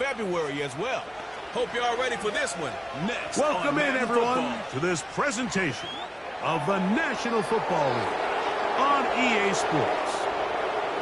February as well. Hope you're all ready for this one. Next. Welcome in, everyone, to this presentation of the National Football League on EA Sports.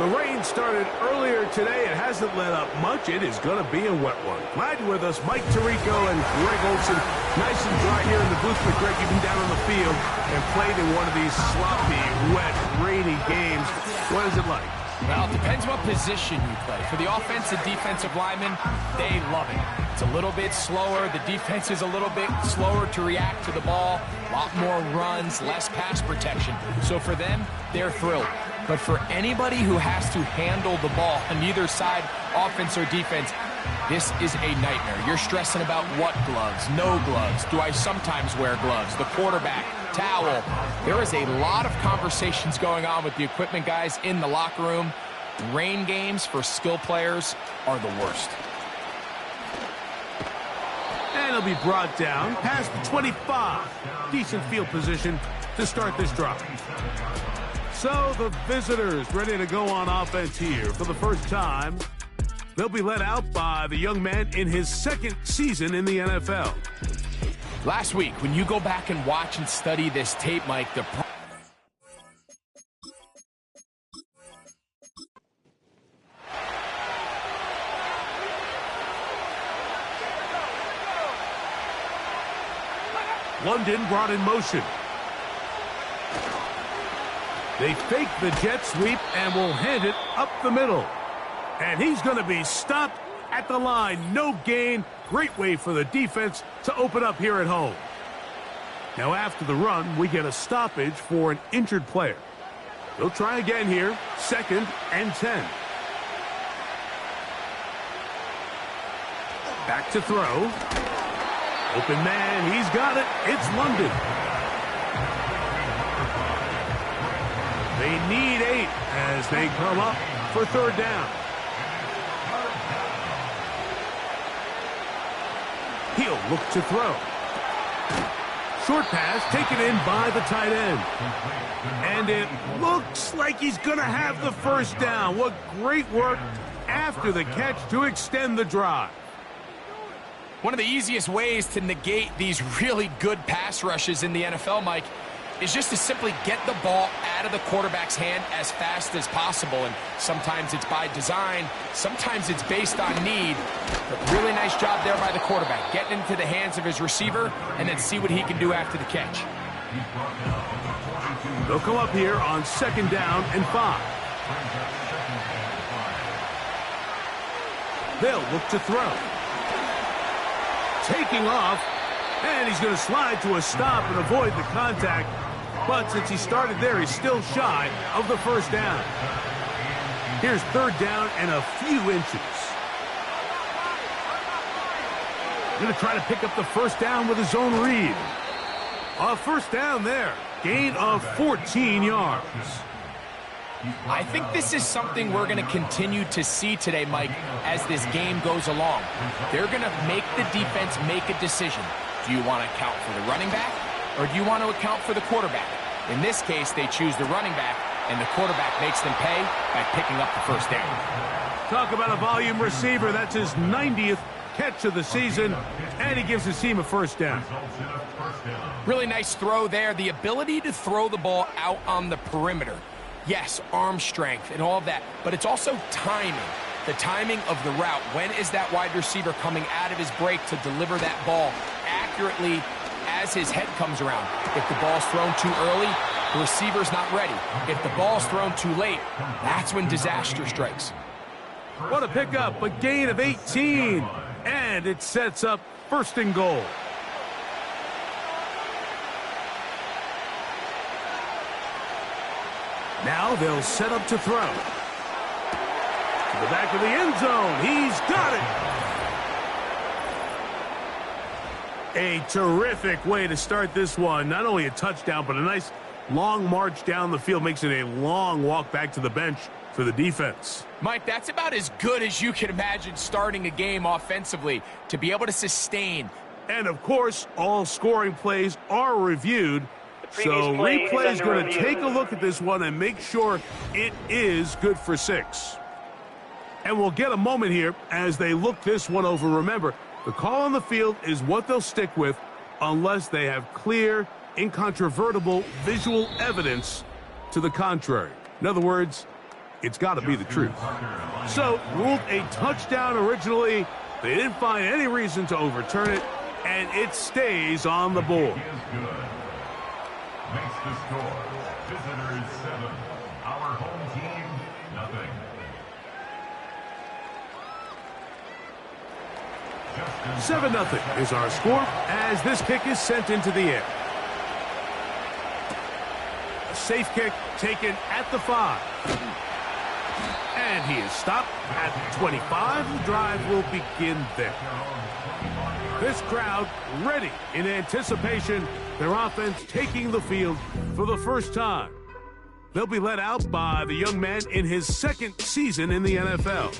The rain started earlier today. It hasn't let up much. It is going to be a wet one. Glad you're with us, Mike Tirico and Greg Olson. Nice and dry here in the booth with Greg. You've been down on the field and played in one of these sloppy, wet, rainy games. What is it like? Well, it depends what position you play. For the offensive defensive linemen, they love it. It's a little bit slower. The defense is a little bit slower to react to the ball. A lot more runs, less pass protection. So for them, they're thrilled. But for anybody who has to handle the ball on either side, offense or defense, this is a nightmare. You're stressing about what gloves, no gloves. Do I sometimes wear gloves? The quarterback, towel. There is a lot of conversations going on with the equipment guys in the locker room. Rain games for skill players are the worst. And he'll be brought down past the 25. Decent field position to start this drive. So the visitors ready to go on offense here for the first time. They'll be led out by the young man in his second season in the NFL. Last week, when you go back and watch and study this tape, Mike, London brought in motion. They fake the jet sweep and will hand it up the middle. And he's going to be stopped at the line. No gain. Great way for the defense to open up here at home. Now after the run, we get a stoppage for an injured player. They'll try again here. 2nd and 10. Back to throw. Open man. He's got it. It's London. They need 8 as they come up for 3rd down. He'll look to throw. Short pass taken in by the tight end. And it looks like he's going to have the 1st down. What great work after the catch to extend the drive. one of the easiest ways to negate these really good pass rushes in the NFL, Mike, is just to simply get the ball out of the quarterback's hand as fast as possible. And sometimes it's by design, sometimes it's based on need. But really nice job there by the quarterback, getting into the hands of his receiver and then see what he can do after the catch. They'll come up here on 2nd down and 5. They'll look to throw. Taking off, and he's going to slide to a stop and avoid the contact. But since he started there, he's still shy of the 1st down. Here's 3rd down and a few inches. Going to try to pick up the 1st down with his own read. A 1st down there. Gain of 14 yards. I think this is something we're going to continue to see today, Mike, as this game goes along. They're going to make the defense make a decision. Do you want to account for the running back, or do you want to account for the quarterback? In this case, they choose the running back, and the quarterback makes them pay by picking up the 1st down. Talk about a volume receiver. That's his 90th catch of the season, and he gives his team a 1st down. Really nice throw there. The ability to throw the ball out on the perimeter. Yes, arm strength and all of that, but it's also timing. The timing of the route. When is that wide receiver coming out of his break to deliver that ball accurately as his head comes around? If the ball's thrown too early, the receiver's not ready. If the ball's thrown too late, that's when disaster strikes. What a pickup, a gain of 18, and it sets up 1st and goal. Now they'll set up to throw. To the back of the end zone. He's got it. A terrific way to start this one. Not only a touchdown, but a nice long march down the field. Makes it a long walk back to the bench for the defense. Mike, that's about as good as you can imagine starting a game offensively, to be able to sustain. And, of course, all scoring plays are reviewed. So replay is going to take a look at this one and make sure it is good for 6. And we'll get a moment here as they look this one over. Remember, the call on the field is what they'll stick with unless they have clear, incontrovertible visual evidence to the contrary. In other words, it's got to be the truth. So, ruled a touchdown originally. They didn't find any reason to overturn it, and it stays on the board. Makes the score. Visitors 7. Our home team, nothing. 7-0 is our score as this kick is sent into the air. A safe kick taken at the 5. And he is stopped at the 25. The drive will begin there. This crowd ready in anticipation. Their offense taking the field for the first time. They'll be led out by the young man in his second season in the NFL.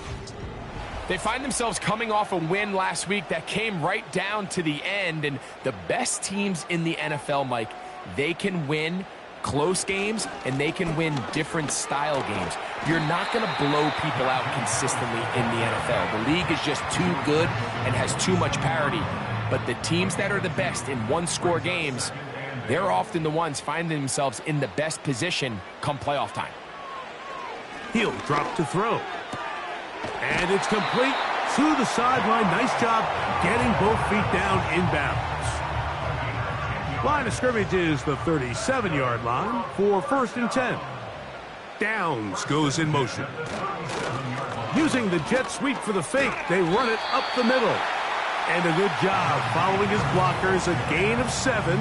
They find themselves coming off a win last week that came right down to the end. And the best teams in the NFL, Mike, they can win close games and they can win different style games. You're not going to blow people out consistently in the NFL. The league is just too good and has too much parity. But the teams that are the best in one-score games, they're often the ones finding themselves in the best position come playoff time. He'll drop to throw. And it's complete to the sideline. Nice job getting both feet down inbounds. Line of scrimmage is the 37-yard line for 1st and 10. Downs goes in motion. Using the jet sweep for the fake, they run it up the middle. And a good job following his blockers. A gain of 7.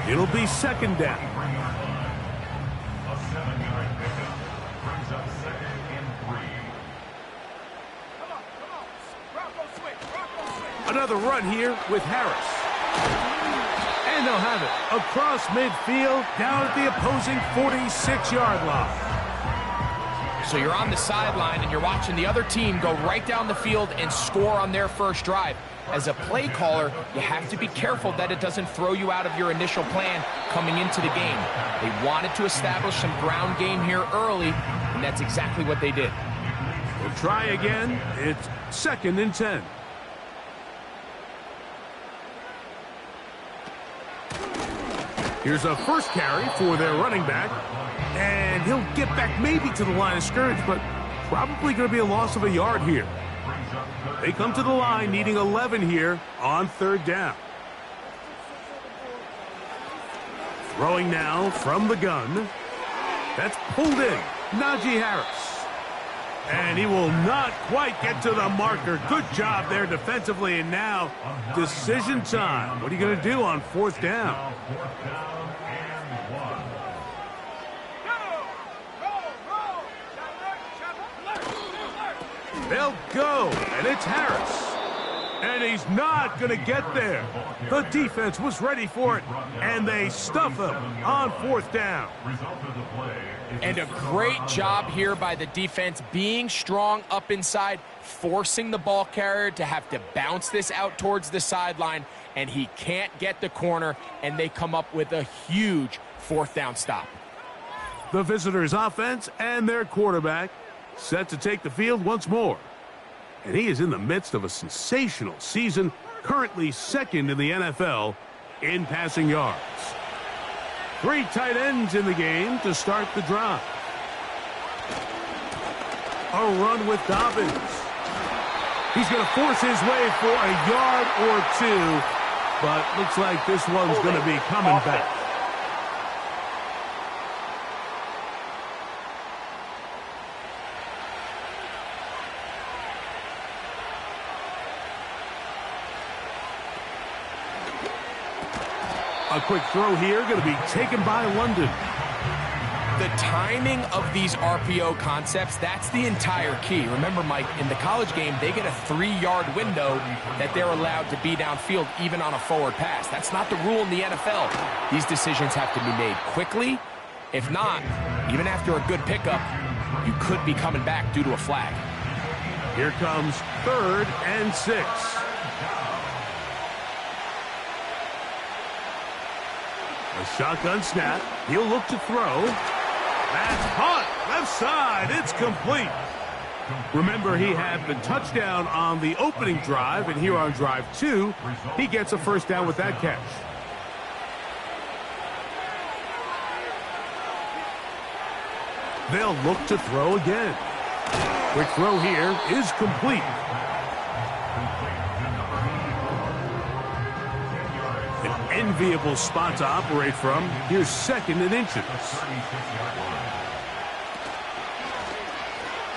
It'll be 2nd down. A 7-yard pickup brings up 2nd and 3. Another run here with Harris. And they'll have it across midfield down at the opposing 46-yard line. So you're on the sideline and you're watching the other team go right down the field and score on their first drive. As a play caller, you have to be careful that it doesn't throw you out of your initial plan coming into the game. They wanted to establish some ground game here early, and that's exactly what they did. We'll try again. It's 2nd and 10. Here's a first carry for their running back. And he'll get back maybe to the line of scrimmage, but probably going to be a loss of a yard here. They come to the line needing 11 here on 3rd down. Throwing now from the gun. That's pulled in. Najee Harris. And he will not quite get to the marker. Good job there defensively. And now decision time. What are you going to do on 4th down? 4th down and 1. They'll go, and it's Harris. And he's not going to get there. The defense was ready for it, and they stuff him on 4th down. And a great job here by the defense, being strong up inside, forcing the ball carrier to have to bounce this out towards the sideline, and he can't get the corner, and they come up with a huge 4th down stop. The visitors' offense and their quarterback set to take the field once more. And he is in the midst of a sensational season, currently 2nd in the NFL in passing yards. 3 tight ends in the game to start the drive. A run with Dobbins. He's going to force his way for a yard or 2, but looks like this one's going to be coming back. A quick throw here, going to be taken by London. The timing of these RPO concepts, that's the entire key. Remember, Mike, in the college game, they get a 3-yard window that they're allowed to be downfield even on a forward pass. That's not the rule in the NFL. These decisions have to be made quickly. If not, even after a good pickup, you could be coming back due to a flag. Here comes 3rd and 6. A shotgun snap. He'll look to throw. That's caught. Left side. It's complete. Remember, he had the touchdown on the opening drive, and here on drive 2, he gets a first down with that catch. They'll look to throw again. Quick throw here is complete. An enviable spot to operate from. Here's 2nd and inches.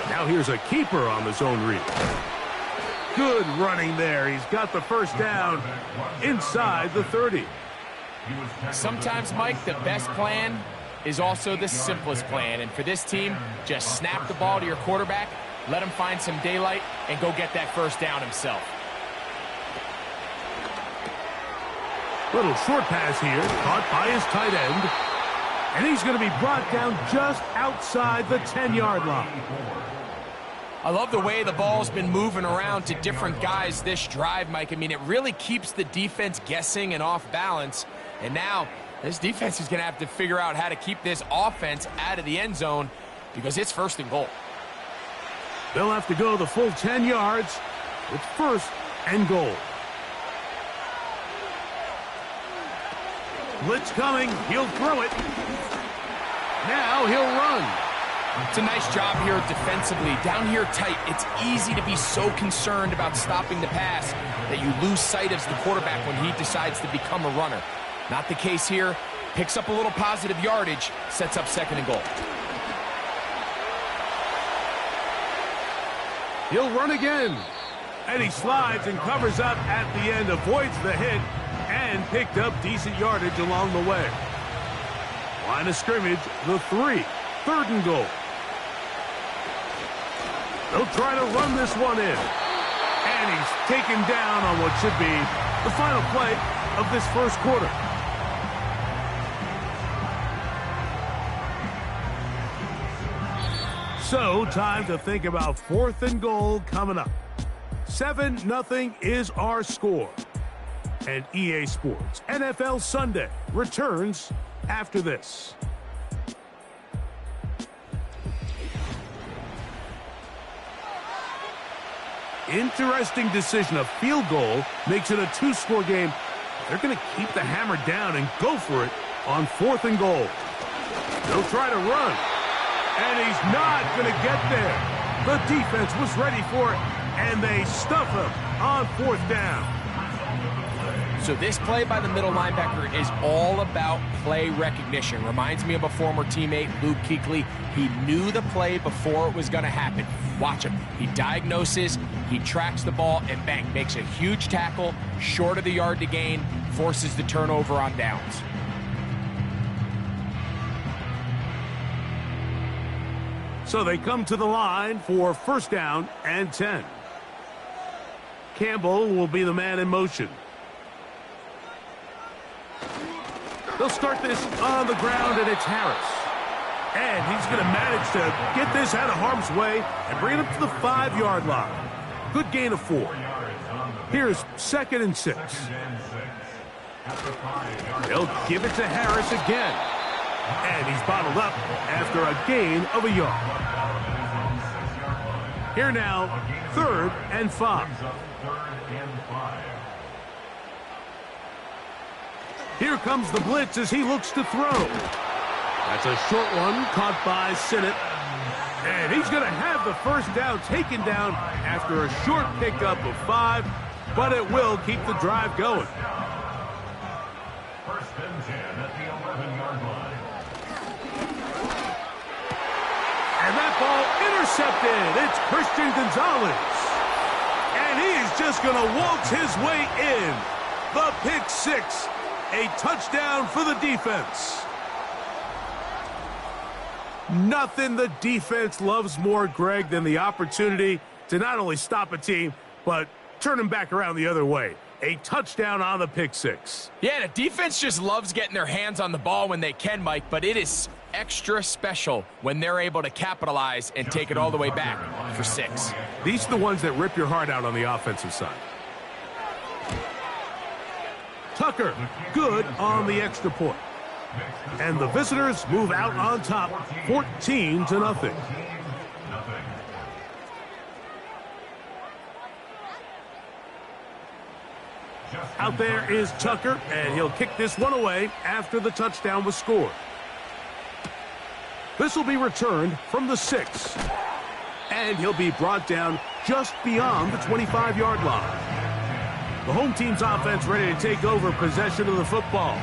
Now here's a keeper on the zone read. Good running there. He's got the first down inside the 30. Sometimes, Mike, the best plan is also the simplest plan. And for this team, just snap the ball to your quarterback, let him find some daylight, and go get that first down himself. Little short pass here, caught by his tight end. And he's going to be brought down just outside the 10-yard line. I love the way the ball's been moving around to different guys this drive, Mike. I mean, it really keeps the defense guessing and off balance. And now this defense is going to have to figure out how to keep this offense out of the end zone because it's 1st and goal. They'll have to go the full 10 yards. It's 1st and goal. Blitz coming. He'll throw it. Now he'll run. It's a nice job here defensively. Down here tight, it's easy to be so concerned about stopping the pass that you lose sight of the quarterback when he decides to become a runner. Not the case here. Picks up a little positive yardage, sets up 2nd and goal. He'll run again. And he slides and covers up at the end, avoids the hit, and picked up decent yardage along the way. Line of scrimmage, the 3. 3rd and goal. They'll try to run this one in. And he's taken down on what should be the final play of this 1st quarter. So, time to think about 4th and goal coming up. 7-0 is our score. And EA Sports NFL Sunday returns after this. Interesting decision. A field goal makes it a 2-score game. They're going to keep the hammer down and go for it on 4th and goal. They'll try to run. And he's not going to get there. The defense was ready for it, and they stuff him on 4th down. So this play by the middle linebacker is all about play recognition. Reminds me of a former teammate, Luke Kuechly. He knew the play before it was going to happen. Watch him. He diagnoses, he tracks the ball, and bang, makes a huge tackle, short of the yard to gain, forces the turnover on downs. So they come to the line for 1st down and 10. Campbell will be the man in motion. They'll start this on the ground, and it's Harris. And he's going to manage to get this out of harm's way and bring it up to the 5-yard line. Good gain of 4. Here's 2nd and 6. They'll give it to Harris again. And he's bottled up after a gain of a yard. Here now, 3rd and 5. Here comes the blitz as he looks to throw. That's a short one caught by Sinnott. And he's going to have the first down taken down after a short pickup of 5, but it will keep the drive going. 1st and 10 at the 11-yard line. And that ball intercepted. It's Christian Gonzalez. And he is just going to waltz his way in. The pick 6. A touchdown for the defense. Nothing the defense loves more, Greg, than the opportunity to not only stop a team, but turn them back around the other way. A touchdown on the pick 6. Yeah, the defense just loves getting their hands on the ball when they can, Mike, but it is extra special when they're able to capitalize and take it all the way back for 6. These are the ones that rip your heart out on the offensive side. Tucker, good on the extra point. And the visitors move out on top, 14-0. Out there is Tucker, and he'll kick this one away after the touchdown was scored. This will be returned from the 6. And he'll be brought down just beyond the 25-yard line. The home team's offense ready to take over possession of the football.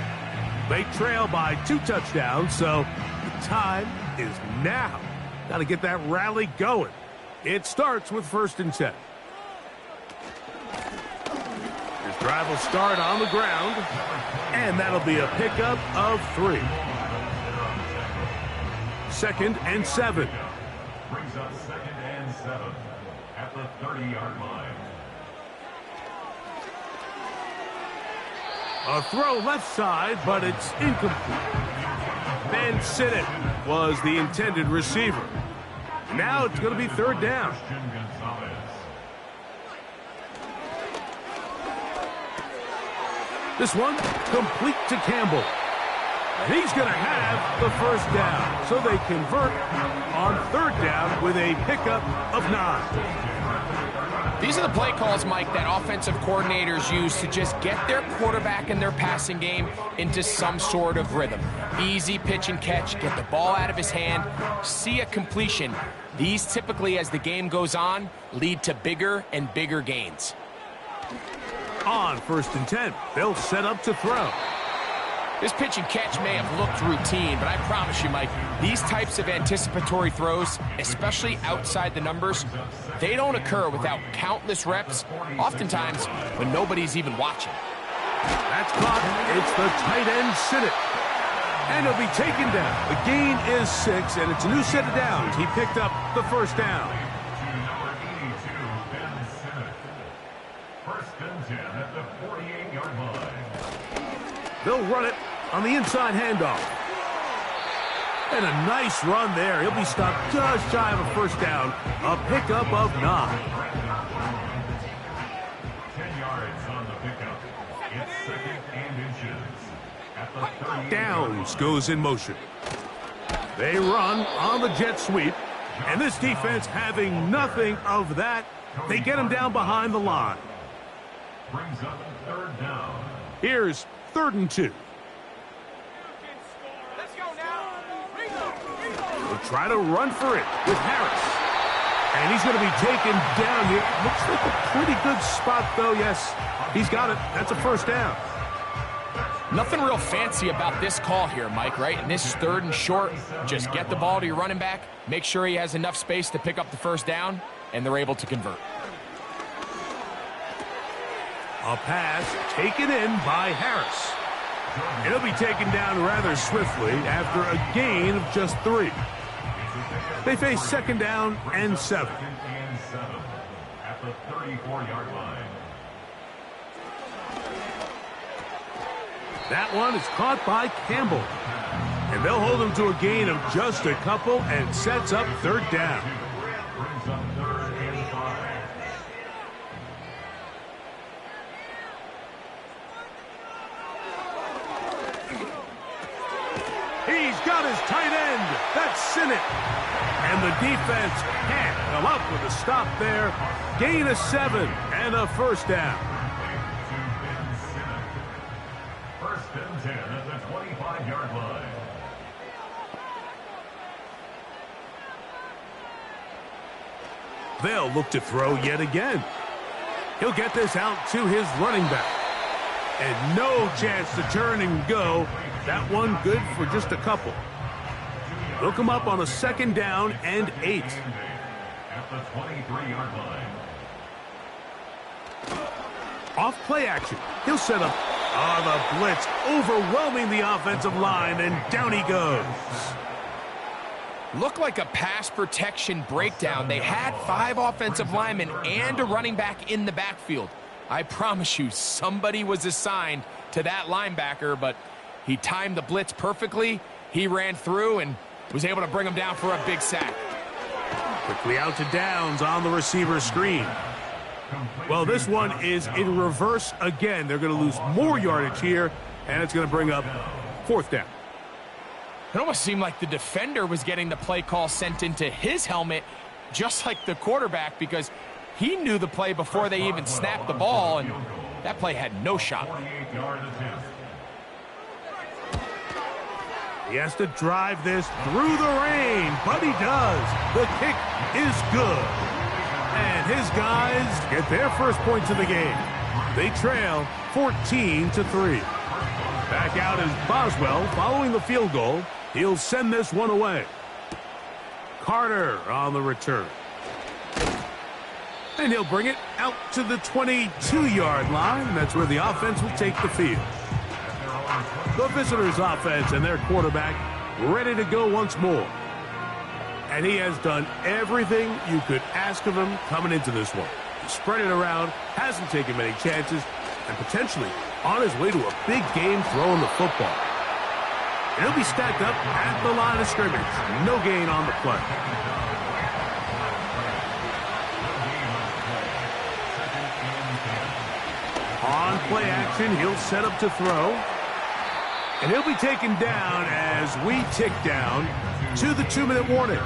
They trail by 2 touchdowns, so the time is now. Got to get that rally going. It starts with 1st and 10. This drive will start on the ground, and that'll be a pickup of 3. 2nd and 7. Brings up 2nd and 7 at the 30-yard line. A throw left side, but it's incomplete. Ben Sinnott was the intended receiver. Now it's going to be 3rd down. This one complete to Campbell. And he's going to have the 1st down. So they convert on 3rd down with a pickup of 9. These are the play calls, Mike, that offensive coordinators use to just get their quarterback and their passing game into some sort of rhythm. Easy pitch and catch, get the ball out of his hand, see a completion. These typically, as the game goes on, lead to bigger and bigger gains. On 1st and 10, they'll set up to throw. This pitch and catch may have looked routine, but I promise you, Mike, these types of anticipatory throws, especially outside the numbers, they don't occur without countless reps, oftentimes when nobody's even watching. That's caught. It's the tight end, Sinnott. And he'll be taken down. The gain is 6, and it's a new set of downs. He picked up the 1st down. Number 82, Ben Sinnott. 1st and 10 at the 48-yard line. They'll run it on the inside handoff. And a nice run there. He'll be stopped just shy of a 1st down. A pickup of 9. 10 yards on the pickup. It's 2nd and inches at the 30. Downs goes in motion. They run on the jet sweep. And this defense having nothing of that. They get him down behind the line. Brings up 3rd down. Here's 3rd and 2. We'll try to run for it with Harris. And he's going to be taken down here. Looks like a pretty good spot, though. Yes, he's got it. That's a 1st down. Nothing real fancy about this call here, Mike, right? And this is 3rd and short. Just get the ball to your running back, make sure he has enough space to pick up the 1st down, and they're able to convert. A pass taken in by Harris. He'll be taken down rather swiftly after a gain of just 3. They face 2nd down and 7. 2nd and 7 at the 34-yard line. That one is caught by Campbell. And they'll hold him to a gain of just a couple and sets up 3rd down. Brings up 3rd and 5. He's got his tight end. That's Sinnott. And the defense can't come up with a stop there. Gain of 7 and a 1st down. 1st and 10 at the 25-yard line. They'll look to throw yet again. He'll get this out to his running back. And no chance to turn and go. That one good for just a couple. They'll come up on a 2nd down and 8. At the 23-yard line. Off play action. He'll set up the blitz, overwhelming the offensive line, and down he goes. Looked like a pass protection breakdown. They had 5 offensive linemen and a running back in the backfield. I promise you, somebody was assigned to that linebacker, but he timed the blitz perfectly. He ran through and was able to bring him down for a big sack. Quickly out to Downs on the receiver screen. Well, this one is in reverse again. They're going to lose more yardage here, and it's going to bring up 4th down. It almost seemed like the defender was getting the play call sent into his helmet, just like the quarterback, because he knew the play before they even snapped the ball, and That play had no shot. 48-yard attempt. He has to drive this through the rain, but he does. The kick is good. And his guys get their first points of the game. They trail 14-3. Back out is Boswell following the field goal. He'll send this one away. Carter on the return. And he'll bring it out to the 22-yard line. That's where the offense will take the field. The visitors' offense and their quarterback ready to go once more. And he has done everything you could ask of him coming into this one. He spread it around, hasn't taken many chances, and potentially on his way to a big game throwing the football. And he'll be stacked up at the line of scrimmage. No gain on the play. On play action, he'll set up to throw. And he'll be taken down as we tick down to the 2-minute warning.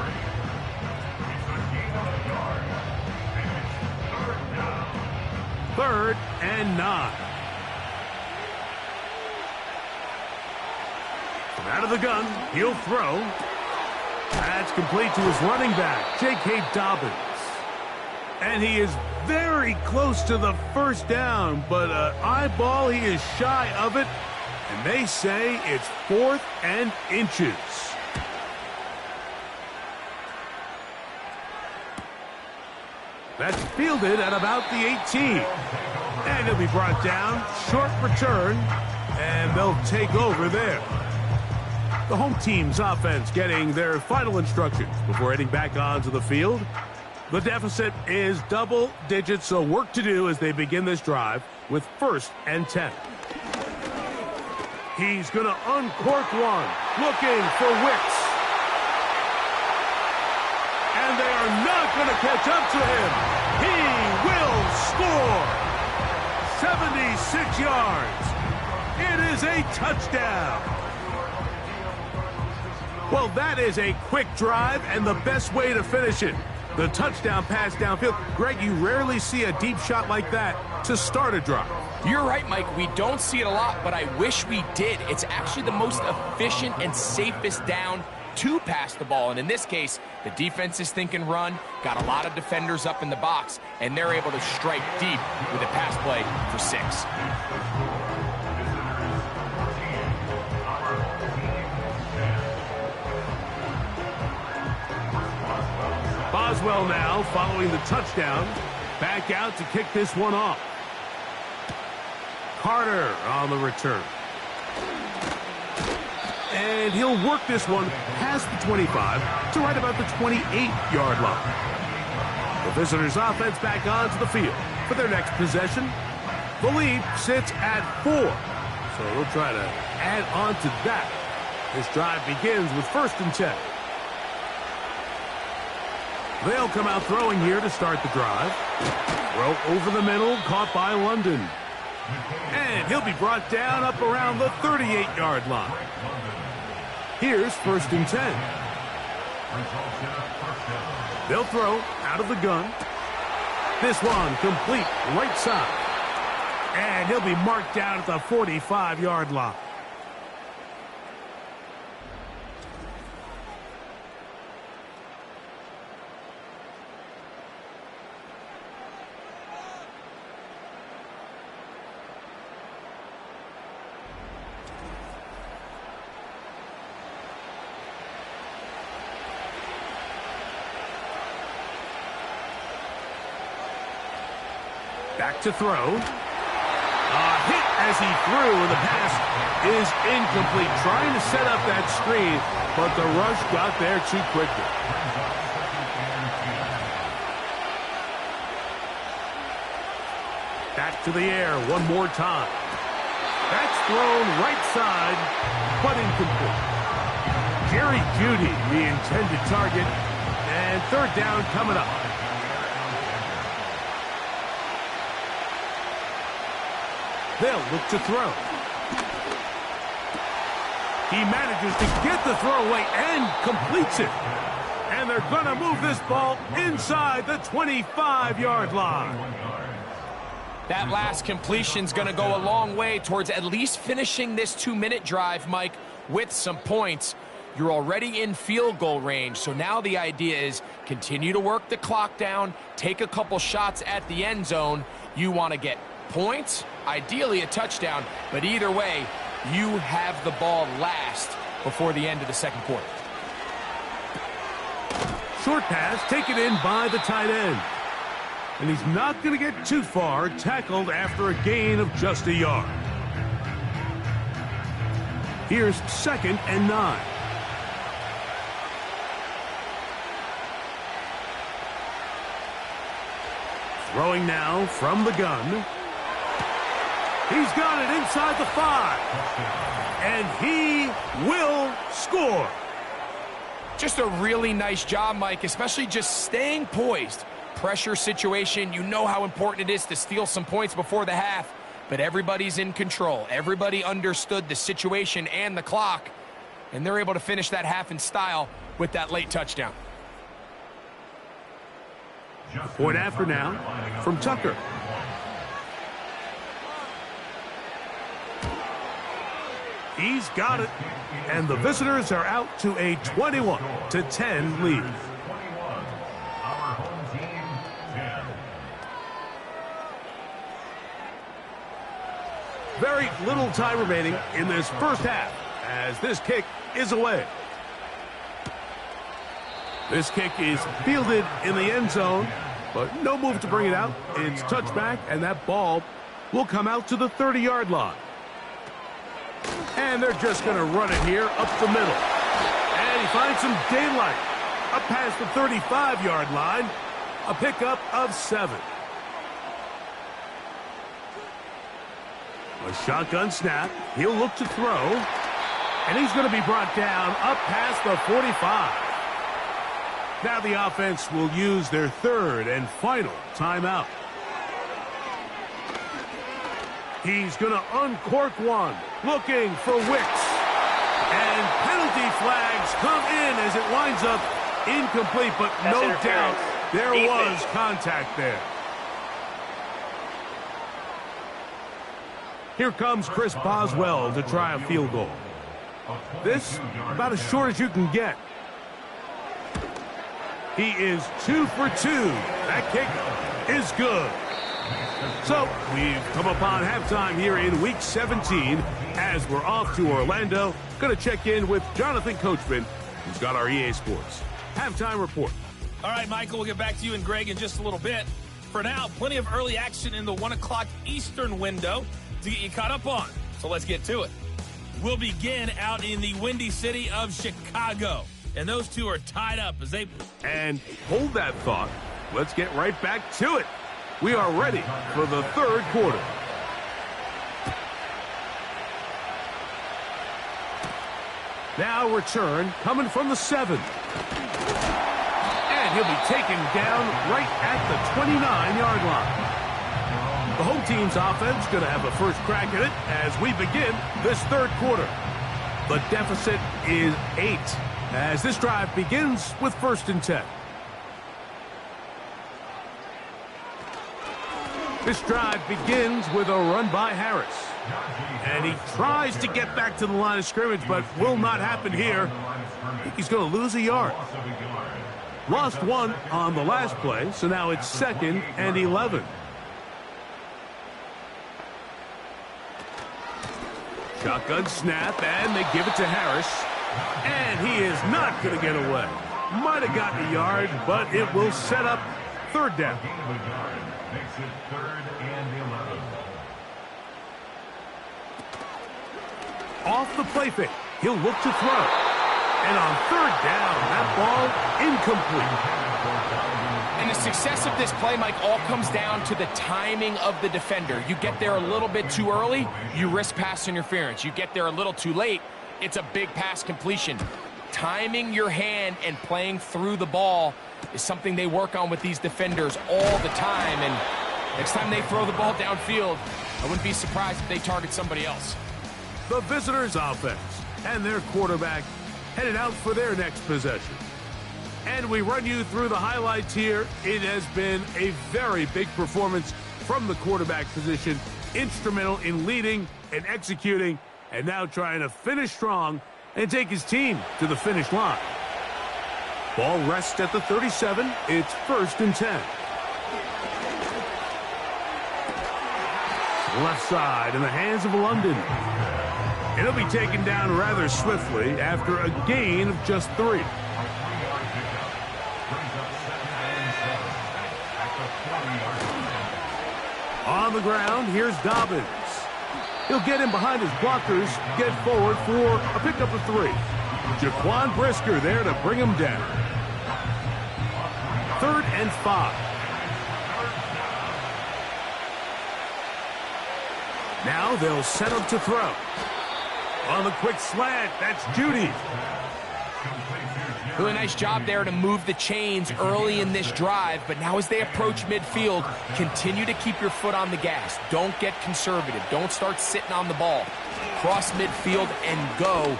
Third and 9. From out of the gun, he'll throw. That's complete to his running back, J.K. Dobbins. And he is very close to the first down, but eyeball, he is shy of it. And they say it's 4th and inches. That's fielded at about the 18. And he'll be brought down. Short return. And they'll take over there. The home team's offense getting their final instructions before heading back onto the field. The deficit is double digits, so work to do as they begin this drive with 1st and 10. He's going to uncork one, looking for Wicks. And they are not going to catch up to him. He will score. 76 yards. It is a touchdown. Well, that is a quick drive and the best way to finish it. The touchdown pass downfield. Greg, you rarely see a deep shot like that to start a drive. You're right, Mike. We don't see it a lot, but I wish we did. It's actually the most efficient and safest down to pass the ball. And in this case, the defense is thinking run, got a lot of defenders up in the box, and they're able to strike deep with a pass play for 6. Boswell now following the touchdown. Back out to kick this one off. Carter on the return. And he'll work this one past the 25 to right about the 28-yard line. The visitors' offense back onto the field for their next possession. The lead sits at 4. So we'll try to add on to that. This drive begins with 1st and 10. They'll come out throwing here to start the drive. Throw over the middle, caught by London. And he'll be brought down up around the 38-yard line. Here's 1st and 10. They'll throw out of the gun. This one complete right side. And he'll be marked down at the 45-yard line. Back to throw. A hit as he threw, and the pass is incomplete. Trying to set up that screen, but the rush got there too quickly. Back to the air one more time. That's thrown right side, but incomplete. Jerry Jeudy, the intended target, and 3rd down coming up. They'll look to throw. He manages to get the throw away and completes it. And they're going to move this ball inside the 25-yard line. That last completion's going to go a long way towards at least finishing this 2-minute drive, Mike, with some points. You're already in field goal range, so now the idea is continue to work the clock down, take a couple shots at the end zone. You want to get points, ideally a touchdown, but either way, you have the ball last before the end of the second quarter. Short pass taken in by the tight end. And he's not going to get too far, tackled after a gain of just a yard. Here's 2nd and 9. Throwing now from the gun. He's got it inside the 5. And he will score. Just a really nice job, Mike, especially just staying poised. Pressure situation, you know how important it is to steal some points before the half, but everybody's in control. Everybody understood the situation and the clock, and they're able to finish that half in style with that late touchdown. Point after now from Tucker. He's got it, and the visitors are out to a 21-10 lead. Very little time remaining in this first half as this kick is away. This kick is fielded in the end zone, but no move to bring it out. It's touchback, and that ball will come out to the 30-yard line. And they're just going to run it here up the middle. And he finds some daylight up past the 35-yard line. A pickup of 7. A shotgun snap. He'll look to throw. And he's going to be brought down up past the 45. Now the offense will use their 3rd and final timeout. He's going to uncork one. Looking for Wicks. And penalty flags come in as it winds up incomplete, but no doubt there was contact there. Here comes Chris Boswell to try a field goal. This about as short as you can get. He is 2 for 2. That kick is good. So we've come upon halftime here in Week 17 as we're off to Orlando. Going to check in with Jonathan Coachman, who's got our EA Sports halftime report. All right, Michael, we'll get back to you and Greg in just a little bit. For now, plenty of early action in the 1 o'clock Eastern window to get you caught up on. So let's get to it. We'll begin out in the Windy City of Chicago. And those two are tied up as they... And hold that thought. Let's get right back to it. We are ready for the 3rd quarter. Now return coming from the 7. And he'll be taken down right at the 29-yard line. The home team's offense going to have a first crack at it as we begin this 3rd quarter. The deficit is 8 as this drive begins with 1st and 10. This drive begins with a run by Harris. And he tries to get back to the line of scrimmage, but will not happen here. I think he's going to lose a yard. Lost 1 on the last play, so now it's 2nd and 11. Shotgun snap, and they give it to Harris. And he is not going to get away. Might have gotten a yard, but it will set up 3rd down. Makes it 3rd and 11. Off the play fake. He'll look to throw. And on 3rd down, that ball incomplete. And the success of this play, Mike, all comes down to the timing of the defender. You get there a little bit too early, you risk pass interference. You get there a little too late, it's a big pass completion. Timing your hand and playing through the ball is something they work on with these defenders all the time. And next time they throw the ball downfield, I wouldn't be surprised if they target somebody else. The visitors' offense and their quarterback headed out for their next possession. And we run you through the highlights here. It has been a very big performance from the quarterback position, instrumental in leading and executing, and now trying to finish strong and take his team to the finish line. Ball rests at the 37. It's 1st and 10. Left side in the hands of London. It'll be taken down rather swiftly after a gain of just 3. On the ground, here's Dobbins. He'll get in behind his blockers, get forward for a pickup of 3. Jaquan Brisker there to bring him down. 3rd and 5. Now they'll set up to throw. On the quick slant, that's Judy. Really nice job there to move the chains early in this drive, but now as they approach midfield, continue to keep your foot on the gas. Don't get conservative. Don't start sitting on the ball. Cross midfield and go.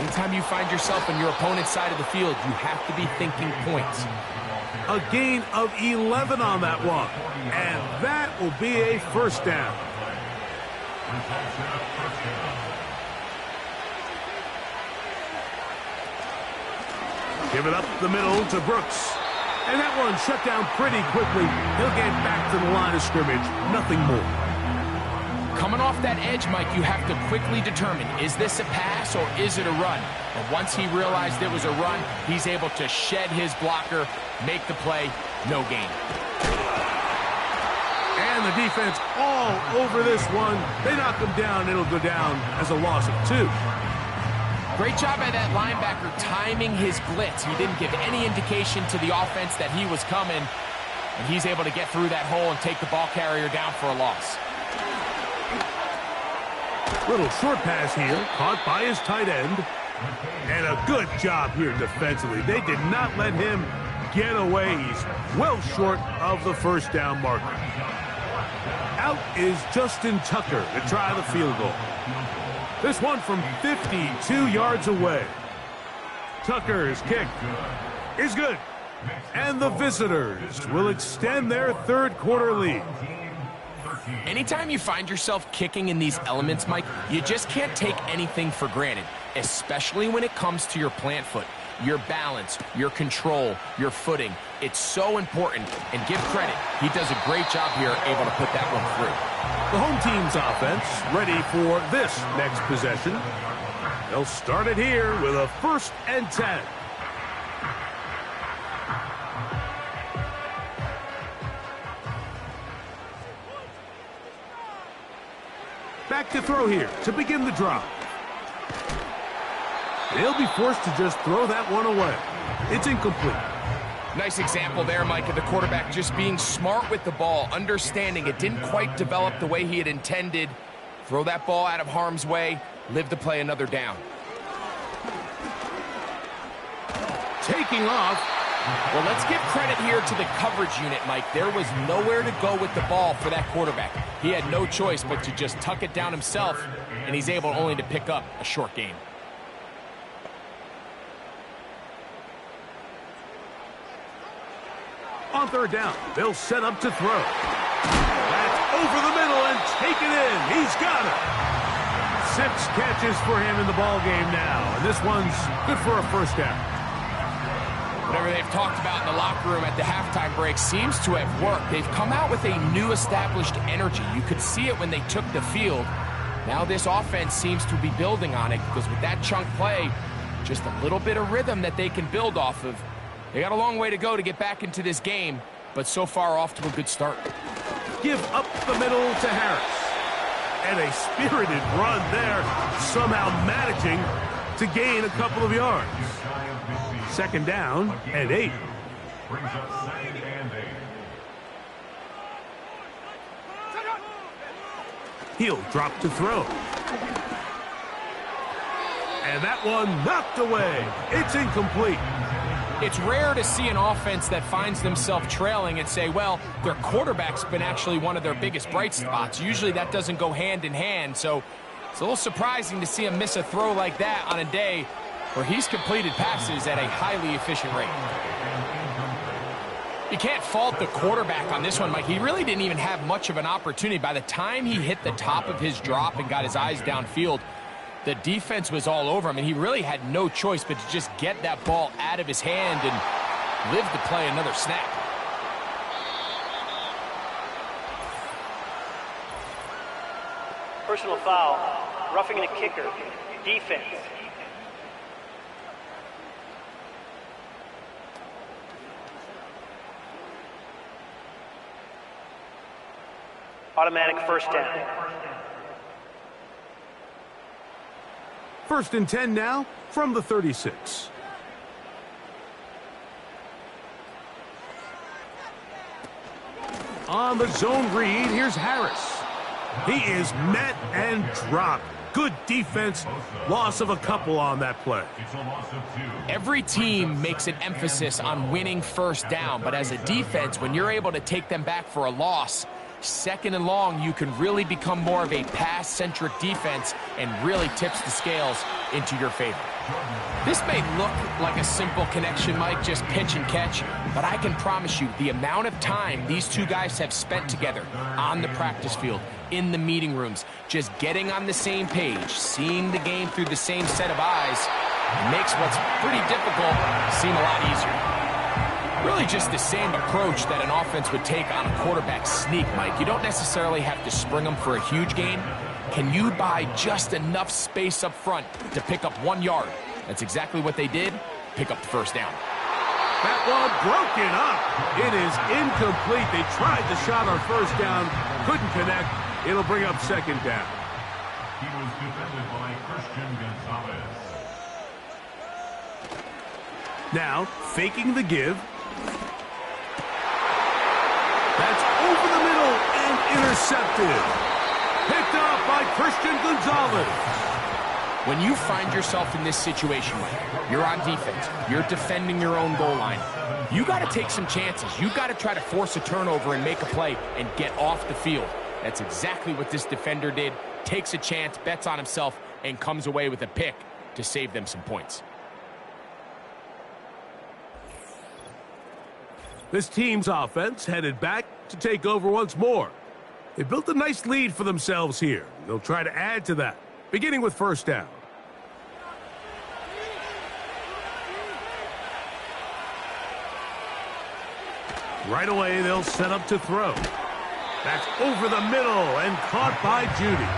Anytime you find yourself on your opponent's side of the field, you have to be thinking points. A gain of 11 on that one, and that will be a 1st down. Give it up the middle to Brooks. And that one shut down pretty quickly. He'll get back to the line of scrimmage. Nothing more. Coming off that edge, Mike, you have to quickly determine, is this a pass or is it a run? And once he realized it was a run, he's able to shed his blocker, make the play, no gain. And the defense all over this one. They knock him down. It'll go down as a loss of 2. Great job by that linebacker timing his blitz. He didn't give any indication to the offense that he was coming, and he's able to get through that hole and take the ball carrier down for a loss. Little short pass here, caught by his tight end. And a good job here defensively. They did not let him get away. He's well short of the 1st down marker. Out is Justin Tucker to try the field goal. This one from 52 yards away. Tucker's kick is good. And the visitors will extend their 3rd quarter lead. Anytime you find yourself kicking in these elements, Mike, you just can't take anything for granted, especially when it comes to your plant foot. Your balance, your control, your footing. It's so important, and give credit. He does a great job here, able to put that one through. The home team's offense ready for this next possession. They'll start it here with a 1st and 10. Back to throw here to begin the drive. They'll be forced to just throw that one away. It's incomplete. Nice example there, Mike, of the quarterback just being smart with the ball, understanding it didn't quite develop the way he had intended. Throw that ball out of harm's way, live to play another down. Taking off. Well, let's give credit here to the coverage unit, Mike. There was nowhere to go with the ball for that quarterback. He had no choice but to just tuck it down himself, and he's able only to pick up a short gain. On 3rd down, they'll set up to throw. That's over the middle and take it in. He's got it. 6 catches for him in the ball game now, and this one's good for a 1st down. Whatever they've talked about in the locker room at the halftime break seems to have worked. They've come out with a new established energy. You could see it when they took the field. Now this offense seems to be building on it, because with that chunk play, just a little bit of rhythm that they can build off of. They got a long way to go to get back into this game, but so far off to a good start. Give up the middle to Harris. And a spirited run there, somehow managing to gain a couple of yards. 2nd down and 8. Brings up 2nd and 8. He'll drop to throw. And that one knocked away. It's incomplete. It's rare to see an offense that finds themselves trailing and say, well, their quarterback's been actually one of their biggest bright spots. Usually that doesn't go hand in hand, so it's a little surprising to see him miss a throw like that on a day where he's completed passes at a highly efficient rate. You can't fault the quarterback on this one, Mike. He really didn't even have much of an opportunity. By the time he hit the top of his drop and got his eyes downfield, the defense was all over him, and he really had no choice but to just get that ball out of his hand and live to play another snap. Personal foul, roughing the kicker, defense. Automatic first down. 1st and 10 now from the 36. On the zone read, here's Harris. He is met and dropped. Good defense. Loss of a couple on that play. Every team makes an emphasis on winning first down, but as a defense, when you're able to take them back for a loss, 2nd and long, you can really become more of a pass-centric defense and really tips the scales into your favor. This may look like a simple connection, Mike, just pitch and catch, but I can promise you the amount of time these two guys have spent together on the practice field, in the meeting rooms, just getting on the same page, seeing the game through the same set of eyes, makes what's pretty difficult seem a lot easier. Really just the same approach that an offense would take on a quarterback sneak, Mike. You don't necessarily have to spring them for a huge gain. Can you buy just enough space up front to pick up 1 yard? That's exactly what they did. Pick up the first down. That one broken up. It is incomplete. They tried the shot on first down. Couldn't connect. It'll bring up 2nd down. He was defended by Christian Gonzalez. Now, faking the give. That's over the middle and intercepted. Picked up by Christian Gonzalez. When you find yourself in this situation, Mike, you're on defense, you're defending your own goal line, you got to take some chances. You got to try to force a turnover and make a play and get off the field. That's exactly what this defender did. Takes a chance, bets on himself, and comes away with a pick to save them some points. This team's offense headed back to take over once more. They built a nice lead for themselves here. They'll try to add to that, beginning with first down. Right away, they'll set up to throw. That's over the middle and caught by Judy.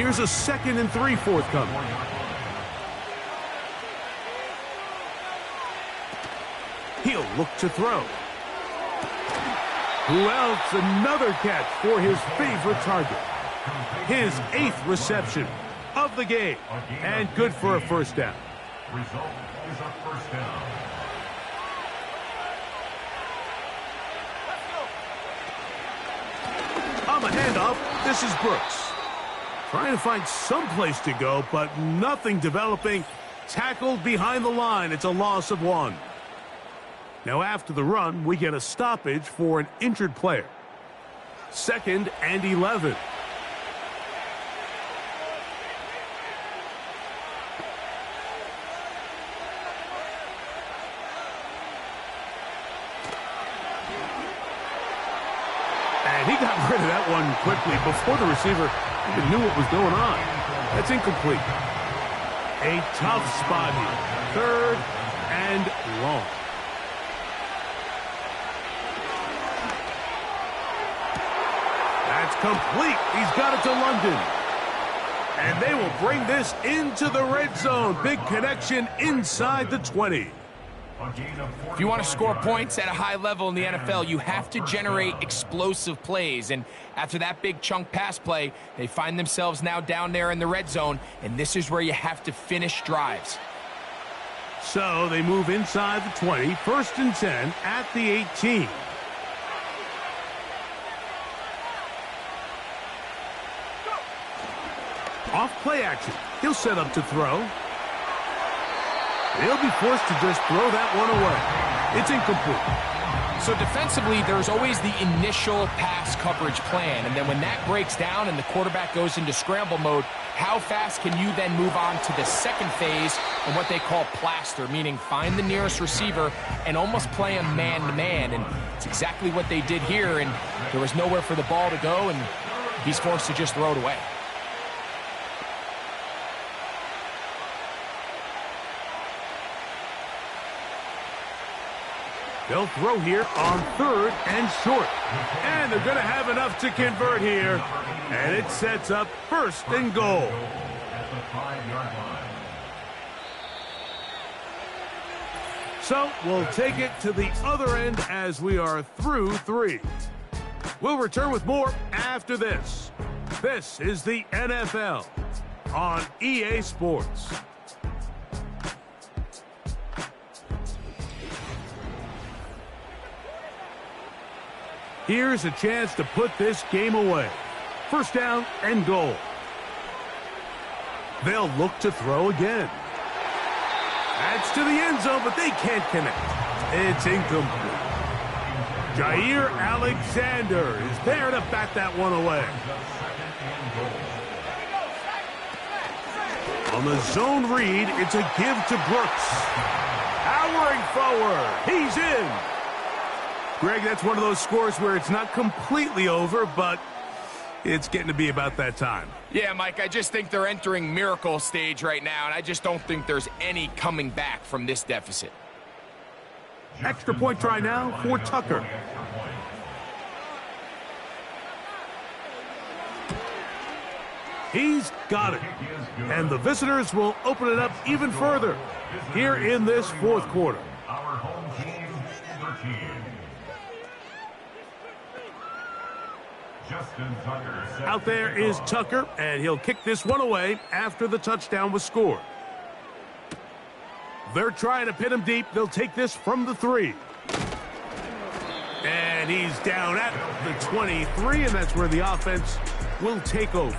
Here's a 2nd and 3 forthcoming. He'll look to throw. Who else? Another catch for his favorite target. His 8th reception of the game. And good for a first down. Result is a first down. On the handoff, this is Brooks. Trying to find some place to go, but nothing developing. Tackled behind the line. It's a loss of 1. Now after the run, we get a stoppage for an injured player. 2nd and 11. And he got rid of that one quickly before the receiver even knew what was going on. That's incomplete. A tough spot here. 3rd and long. That's complete. He's got it to London. And they will bring this into the red zone. Big connection inside the 20. If you want to score points at a high level in the NFL, you have to generate explosive plays. And after that big chunk pass play, they find themselves now down there in the red zone. And this is where you have to finish drives. So they move inside the 20. 1st and 10 at the 18. Off play action. He'll set up to throw. He'll be forced to just throw that one away. It's incomplete. So defensively, there's always the initial pass coverage plan, and then when that breaks down and the quarterback goes into scramble mode, how fast can you then move on to the second phase and what they call plaster, meaning find the nearest receiver and almost play him man-to-man, and it's exactly what they did here, and there was nowhere for the ball to go, and he's forced to just throw it away. They'll throw here on 3rd and short. And they're going to have enough to convert here. And it sets up 1st and goal. At the 5-yard line. So we'll take it to the other end as we are through 3. We'll return with more after this. This is the NFL on EA Sports. Here's a chance to put this game away. 1st down and goal. They'll look to throw again. That's to the end zone, but they can't connect. It's incomplete. Jair Alexander is there to bat that one away. On the zone read, it's a give to Brooks. Powering forward. He's in. Greg, that's one of those scores where it's not completely over, but it's getting to be about that time. Yeah, Mike, I just think they're entering miracle stage right now, and I just don't think there's any coming back from this deficit. Extra point try now for Tucker. He's got it. And the visitors will open it up even further here in this 4th quarter. Our home team, 13. Justin Tucker. Out there is Tucker, and he'll kick this one away after the touchdown was scored. They're trying to pin him deep. They'll take this from the 3. And he's down at the 23, and that's where the offense will take over.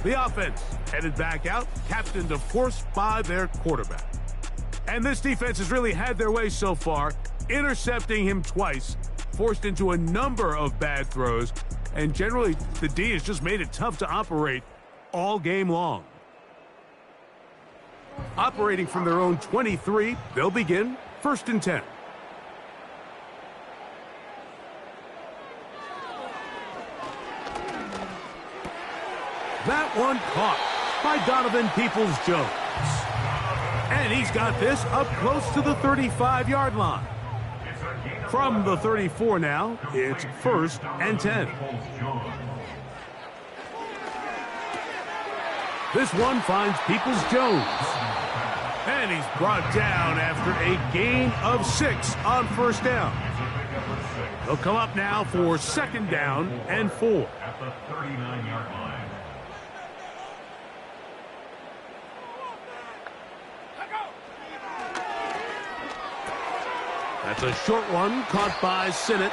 The offense headed back out, captained, of course, by their quarterback. And this defense has really had their way so far, intercepting him twice, forced into a number of bad throws, and generally the D has just made it tough to operate all game long. Operating from their own 23, they'll begin 1st and 10. That one caught by Donovan Peoples-Jones. And he's got this up close to the 35-yard line. From the 34 now, it's 1st and 10. This one finds Peoples-Jones. And he's brought down after a gain of 6 on 1st down. He'll come up now for 2nd down and 4. At the 39-yard line. That's a short one caught by Sinnott.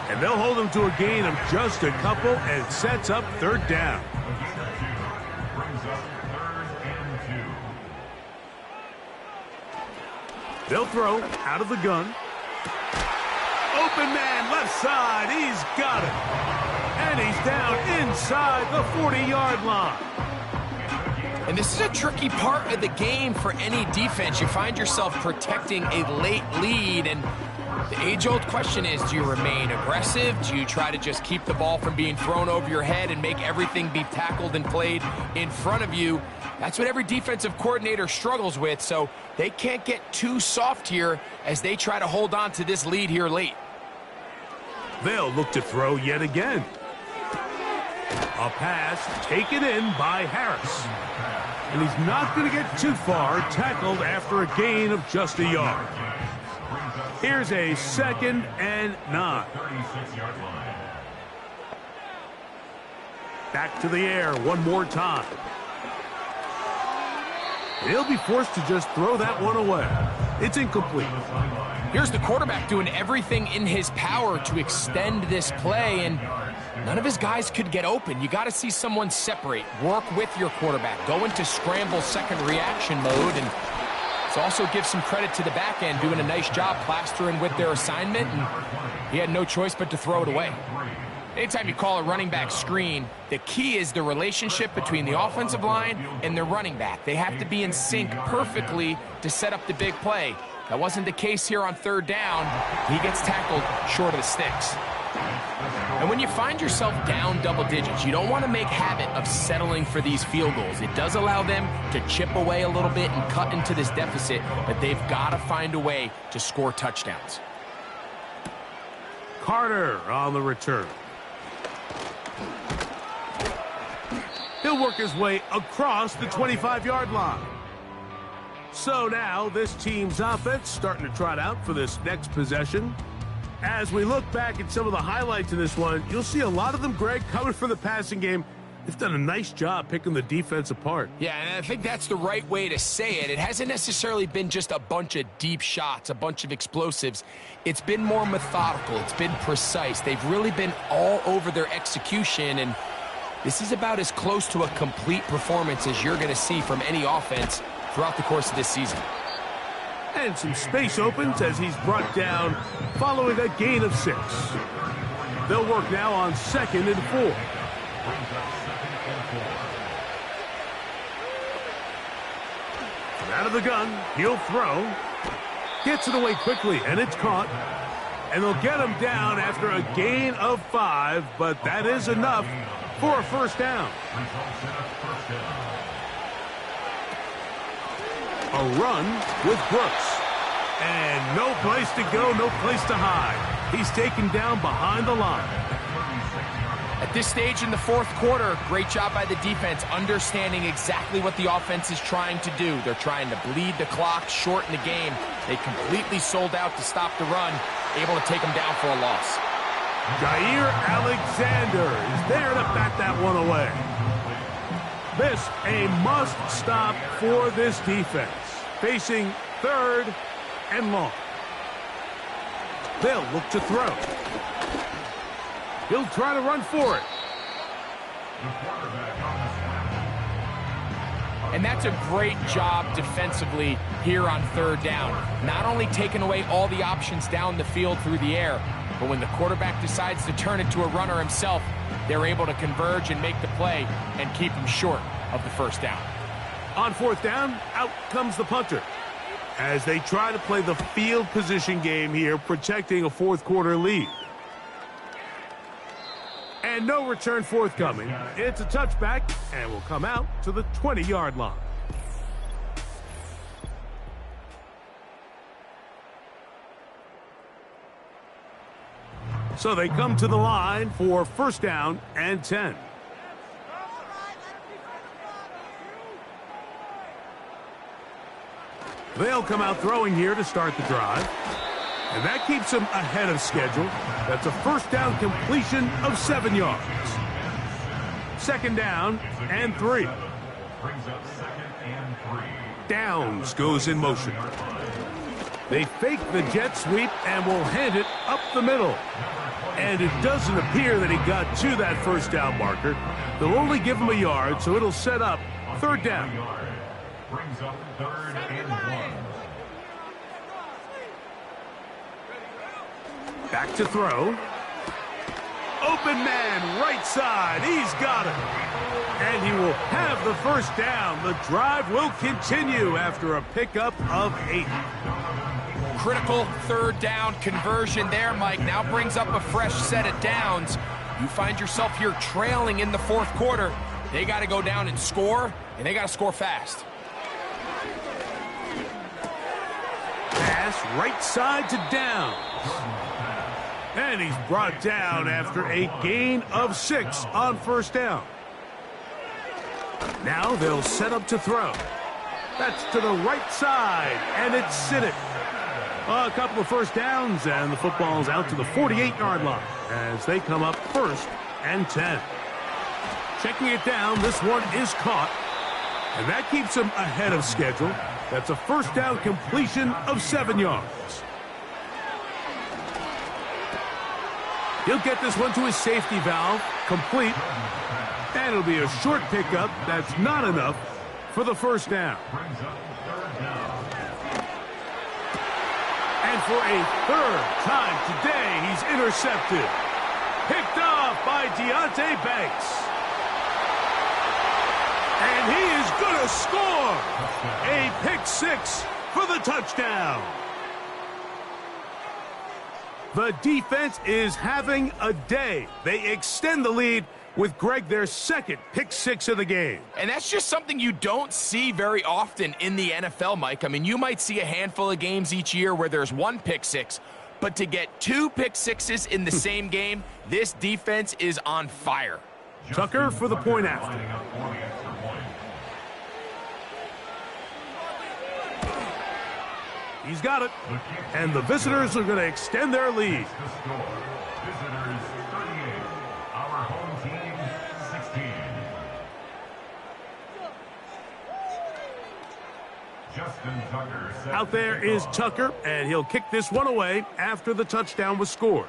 And they'll hold him to a gain of just a couple and sets up 3rd down. Brings up 3rd and 2. They'll throw out of the gun. Open man left side. He's got it. And he's down inside the 40-yard line. And this is a tricky part of the game for any defense. You find yourself protecting a late lead, and the age-old question is, do you remain aggressive? Do you try to just keep the ball from being thrown over your head and make everything be tackled and played in front of you? That's what every defensive coordinator struggles with, so they can't get too soft here as they try to hold on to this lead here late. They'll look to throw yet again. A pass taken in by Harris. And he's not going to get too far, tackled after a gain of just a yard. Here's a 2nd and 9. 36-yard line. Back to the air one more time. He'll be forced to just throw that one away. It's incomplete. Here's the quarterback doing everything in his power to extend this play, and none of his guys could get open. You got to see someone separate, work with your quarterback, go into scramble second reaction mode, and So also give some credit to the back end, doing a nice job plastering with their assignment, and he had no choice but to throw it away. Anytime you call a running back screen, the key is the relationship between the offensive line and the running back. They have to be in sync perfectly to set up the big play. That wasn't the case here on third down. He gets tackled short of the sticks. And when you find yourself down double digits, you don't want to make habit of settling for these field goals. It does allow them to chip away a little bit and cut into this deficit, but they've got to find a way to score touchdowns. Carter on the return. He'll work his way across the 25-yard line. So now this team's offense starting to trot out for this next possession. As we look back at some of the highlights of this one, you'll see a lot of them, Greg, coming from the passing game. They've done a nice job picking the defense apart. Yeah, and I think that's the right way to say it. It hasn't necessarily been just a bunch of deep shots, a bunch of explosives. It's been more methodical. It's been precise. They've really been all over their execution, and this is about as close to a complete performance as you're going to see from any offense throughout the course of this season. And some space opens as he's brought down following a gain of 6. They'll work now on 2nd and 4. Out of the gun, he'll throw. Gets it away quickly, and it's caught. And they'll get him down after a gain of 5, but that is enough for a first down. A run with Brooks. And no place to go, no place to hide. He's taken down behind the line. At this stage in the fourth quarter, great job by the defense, understanding exactly what the offense is trying to do. They're trying to bleed the clock, shorten the game. They completely sold out to stop the run, able to take them down for a loss. Jair Alexander is there to bat that one away. This a must-stop for this defense. Facing 3rd and long. They'll look to throw. He'll try to run for it. And that's a great job defensively here on 3rd down. Not only taking away all the options down the field through the air, but when the quarterback decides to turn it to a runner himself, they're able to converge and make the play and keep him short of the first down. On 4th down, out comes the punter. As they try to play the field position game here, protecting a fourth quarter lead. And no return forthcoming. It's a touchback and will come out to the 20-yard line. So they come to the line for first down and 10. They'll come out throwing here to start the drive. And that keeps them ahead of schedule. That's a first down completion of 7 yards. 2nd down and 3. Downs goes in motion. They fake the jet sweep and will hand it up the middle. And it doesn't appear that he got to that first down marker. They'll only give him a yard, so it'll set up 3rd down. Brings up 3rd and 1. Back to throw. Open man, right side. He's got it. And he will have the first down. The drive will continue after a pickup of 8. Critical 3rd down conversion there, Mike. Now brings up a fresh set of downs. You find yourself here trailing in the fourth quarter. They got to go down and score, and they got to score fast. Pass right side to Downs. And he's brought down after a gain of 6 on first down. Now they'll set up to throw. That's to the right side, and it's Sinnott. A couple of first downs, and the football's out to the 48-yard line as they come up 1st and 10. Checking it down, this one is caught, and that keeps them ahead of schedule. That's a first down completion of 7 yards. He'll get this one to his safety valve, complete, and it'll be a short pickup. That's not enough for the first down. And for a third time today, he's intercepted. Picked off by Deonte Banks. And he is going to score. A pick six for the touchdown. The defense is having a day. They extend the lead with Greg their second pick six of the game. And that's just something you don't see very often in the NFL, Mike. I mean, you might see a handful of games each year where there's one pick six, but to get two pick sixes in the same game, this defense is on fire. Tucker for the point after. He's got it. And the visitors are going to extend their lead. Visitors 38, our home team 16. Justin Tucker Out there is Tucker, and he'll kick this one away after the touchdown was scored.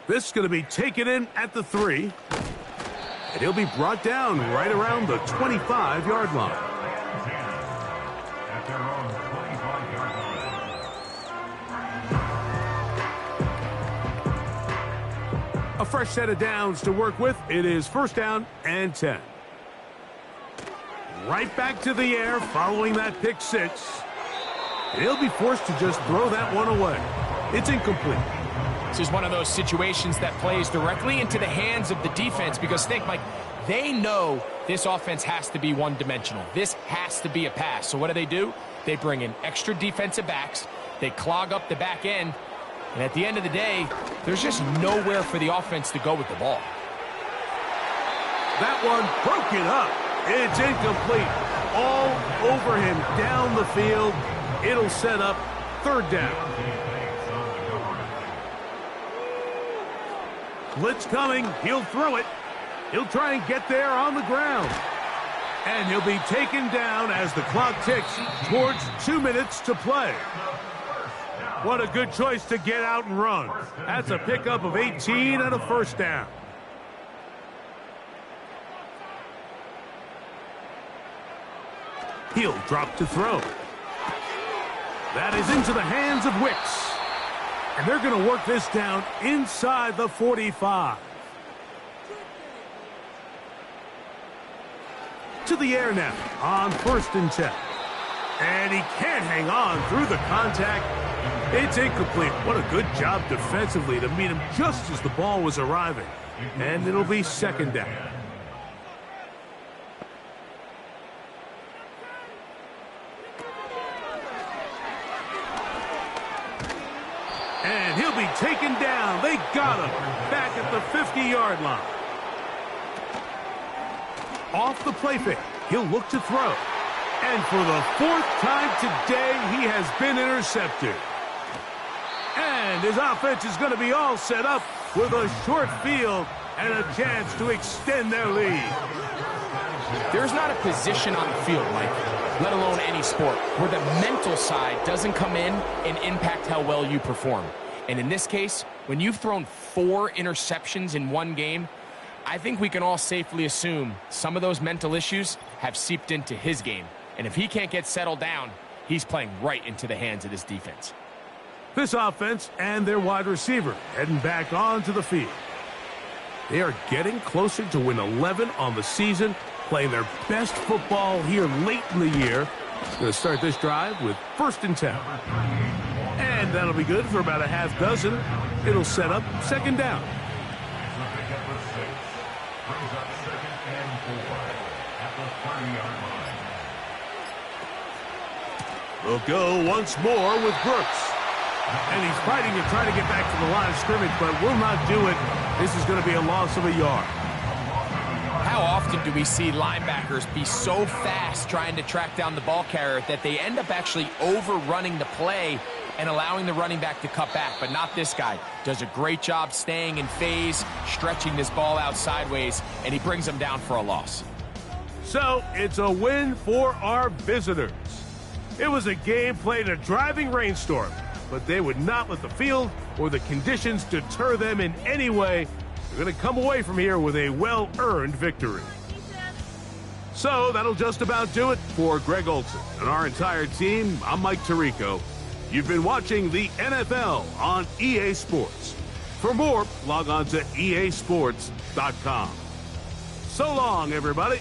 This is going to be taken in at the 3. And he'll be brought down right around the 25-yard line. At their own 25-yard line. A fresh set of downs to work with. It is first down and 10. Right back to the air following that pick six. And he'll be forced to just throw that one away. It's incomplete. This is one of those situations that plays directly into the hands of the defense because think, Mike, they know this offense has to be one-dimensional. This has to be a pass. So what do? They bring in extra defensive backs. They clog up the back end. And at the end of the day, there's just nowhere for the offense to go with the ball. That one broken up. It's incomplete. All over him down the field. It'll set up third down. Blitz coming. He'll throw it. He'll try and get there on the ground. And he'll be taken down as the clock ticks towards 2 minutes to play. What a good choice to get out and run. That's a pickup of 18 and a first down. He'll drop to throw. That is into the hands of Wicks. And they're going to work this down inside the 45. To the air now on first and 10. And he can't hang on through the contact. It's incomplete. What a good job defensively to meet him just as the ball was arriving. And it'll be second down. And he'll be taken down. They got him back at the 50-yard line. Off the play fake. He'll look to throw. And for the fourth time today, he has been intercepted. And his offense is going to be all set up with a short field and a chance to extend their lead. There's not a position on the field, Mike, let alone any sport, where the mental side doesn't come in and impact how well you perform. And in this case, when you've thrown 4 interceptions in one game, I think we can all safely assume some of those mental issues have seeped into his game. And if he can't get settled down, he's playing right into the hands of this defense. This offense and their wide receiver heading back onto the field. They are getting closer to win 11 on the season, playing their best football here late in the year. Going to start this drive with first and 10. And that'll be good for about a half dozen. It'll set up second down. They'll go once more with Brooks. And he's fighting to try to get back to the line of scrimmage, but will not do it. This is going to be a loss of a yard. How often do we see linebackers be so fast trying to track down the ball carrier that they end up actually overrunning the play and allowing the running back to cut back? But not this guy. Does a great job staying in phase, stretching this ball out sideways, and he brings them down for a loss. So it's a win for our visitors. It was a game played in a driving rainstorm, but they would not let the field or the conditions deter them in any way. They're going to come away from here with a well-earned victory. So that'll just about do it for Greg Olsen and our entire team. I'm Mike Tirico. You've been watching the NFL on EA Sports. For more, log on to easports.com. So long, everybody.